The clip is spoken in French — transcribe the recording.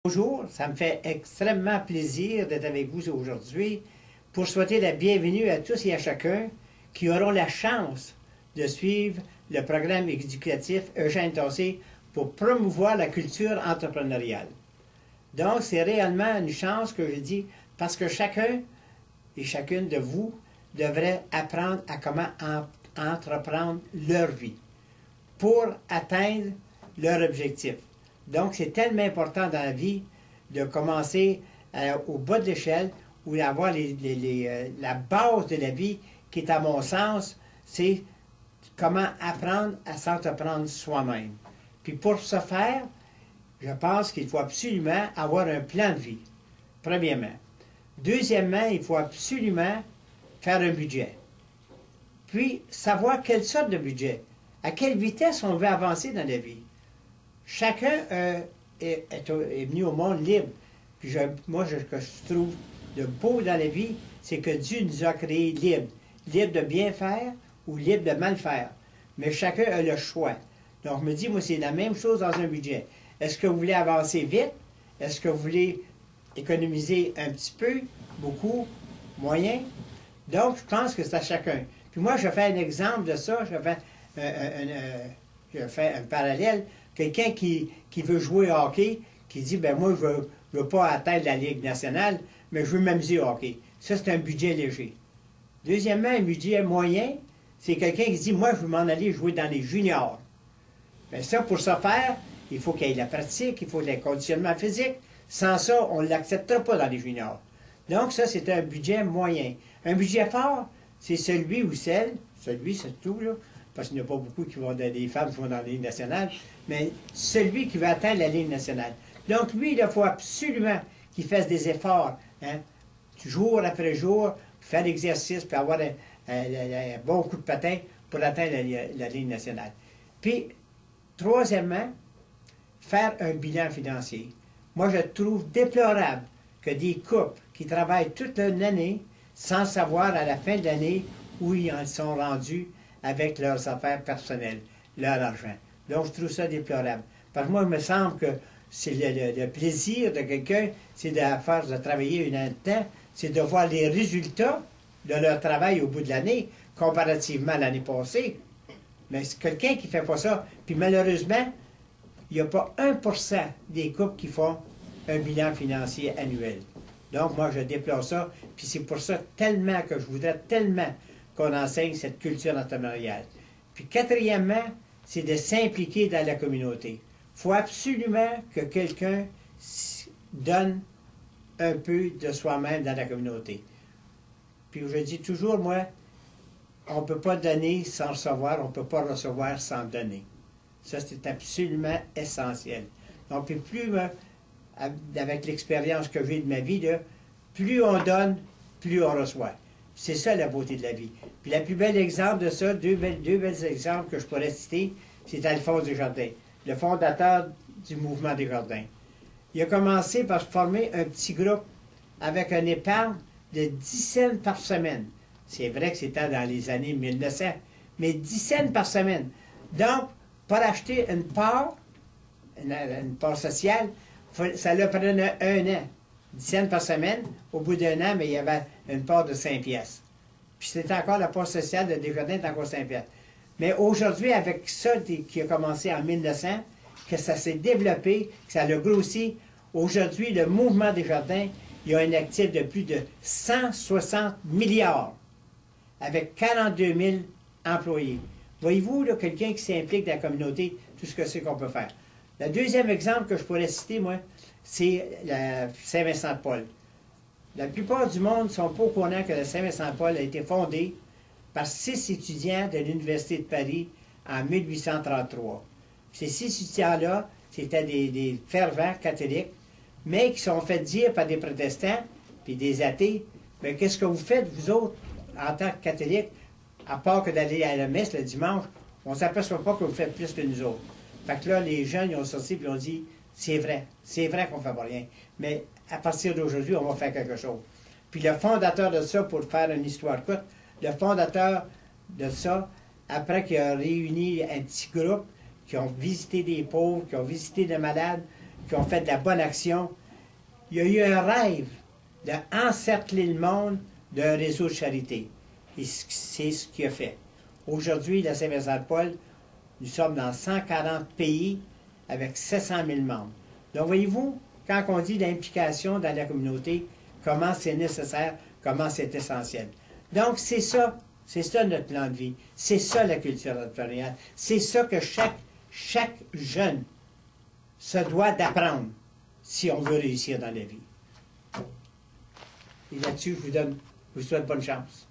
Bonjour, ça me fait extrêmement plaisir d'être avec vous aujourd'hui pour souhaiter la bienvenue à tous et à chacun qui auront la chance de suivre le programme éducatif Eugène Tassé pour promouvoir la culture entrepreneuriale. Donc, c'est réellement une chance que je dis parce que chacun et chacune de vous devrait apprendre à comment entreprendre leur vie pour atteindre leur objectif. Donc, c'est tellement important dans la vie de commencer au bas de l'échelle ou d'avoir la base de la vie qui est, à mon sens, c'est comment apprendre à s'entreprendre soi-même. Puis pour ce faire, je pense qu'il faut absolument avoir un plan de vie, premièrement. Deuxièmement, il faut absolument faire un budget. Puis, savoir quelle sorte de budget, à quelle vitesse on veut avancer dans la vie. Chacun est venu au monde libre. Puis moi, ce que je trouve de beau dans la vie, c'est que Dieu nous a créés libres. Libres de bien faire ou libres de mal faire. Mais chacun a le choix. Donc, je me dis, moi, c'est la même chose dans un budget. Est-ce que vous voulez avancer vite? Est-ce que vous voulez économiser un petit peu, beaucoup, moyen? Donc, je pense que c'est à chacun. Puis moi, je fais un exemple de ça. Je fais un parallèle. Quelqu'un qui veut jouer au hockey, qui dit, ben moi, je veux pas atteindre la Ligue nationale, mais je veux m'amuser au hockey. Ça, c'est un budget léger. Deuxièmement, un budget moyen, c'est quelqu'un qui dit, moi, je veux m'en aller jouer dans les juniors. Bien ça, pour ce faire, il faut qu'il y ait la pratique, il faut le conditionnement physique. Sans ça, on ne l'acceptera pas dans les juniors. Donc, ça, c'est un budget moyen. Un budget fort, c'est celui ou celle, celui, c'est tout, là, parce qu'il n'y a pas beaucoup qui vont des femmes qui vont dans la Ligue nationale, mais celui qui veut atteindre la Ligue nationale. Donc, lui, il faut absolument qu'il fasse des efforts, hein, jour après jour, faire l'exercice, puis avoir un bon coup de patin pour atteindre la Ligue nationale. Puis, troisièmement, faire un bilan financier. Moi, je trouve déplorable que des couples qui travaillent toute l'année sans savoir à la fin de l'année où ils en sont rendus avec leurs affaires personnelles, leur argent. Donc, je trouve ça déplorable. Parce que moi, il me semble que c'est le plaisir de quelqu'un, c'est de travailler un an de temps, c'est de voir les résultats de leur travail au bout de l'année, comparativement à l'année passée. Mais c'est quelqu'un qui ne fait pas ça. Puis malheureusement, il n'y a pas 1% des couples qui font un bilan financier annuel. Donc, moi, je déplore ça. Puis c'est pour ça tellement que je voudrais tellement qu'on enseigne cette culture entrepreneuriale. Puis quatrièmement, c'est de s'impliquer dans la communauté. Il faut absolument que quelqu'un donne un peu de soi-même dans la communauté. Puis je dis toujours, moi, on ne peut pas donner sans recevoir, on ne peut pas recevoir sans donner. Ça, c'est absolument essentiel. Donc, puis plus, avec l'expérience que j'ai de ma vie, là, plus on donne, plus on reçoit. C'est ça la beauté de la vie. Puis le plus bel exemple de ça, deux bels exemples que je pourrais citer, c'est Alphonse Desjardins, le fondateur du mouvement Desjardins. Il a commencé par former un petit groupe avec un épargne de 10 cents par semaine. C'est vrai que c'était dans les années 1900, mais 10 cents par semaine. Donc, pour acheter une part sociale, ça leur prenait un an. 10 cents par semaine, au bout d'un an, mais il y avait une part de 5 piastres. Puis c'était encore la part sociale de Desjardins, c'est encore 5 piastres. Mais aujourd'hui, avec ça qui a commencé en 1900, que ça s'est développé, que ça a grossi, aujourd'hui, le mouvement Desjardins, il y a un actif de plus de 160 milliards, avec 42 000 employés. Voyez-vous, quelqu'un qui s'implique dans la communauté, tout ce que c'est qu'on peut faire. Le deuxième exemple que je pourrais citer, moi, c'est Saint-Vincent-de-Paul. La plupart du monde ne sont pas au courant que le Saint-Vincent-de-Paul a été fondé par 6 étudiants de l'Université de Paris en 1833. Ces 6 étudiants-là, c'était des fervents catholiques, mais qui sont fait dire par des protestants puis des athées, mais qu'est-ce que vous faites, vous autres, en tant que catholiques, à part que d'aller à la messe le dimanche, on ne s'aperçoit pas que vous faites plus que nous autres. Fait que là, les jeunes, ils ont sorti et ont dit, c'est vrai qu'on ne fait pas rien, mais à partir d'aujourd'hui, on va faire quelque chose. Puis le fondateur de ça, pour faire une histoire courte, le fondateur de ça, après qu'il a réuni un petit groupe, qui ont visité des pauvres, qui ont visité des malades, qui ont fait de la bonne action. Il y a eu un rêve d'encercler le monde d'un réseau de charité. Et c'est ce qu'il a fait. Aujourd'hui, la Saint-Vincent-de-Paul, nous sommes dans 140 pays avec 700 000 membres. Donc, voyez-vous, quand on dit l'implication dans la communauté, comment c'est nécessaire, comment c'est essentiel. Donc, c'est ça notre plan de vie. C'est ça la culture entrepreneuriale. C'est ça que chaque jeune se doit d'apprendre si on veut réussir dans la vie. Et là-dessus, je vous souhaite bonne chance.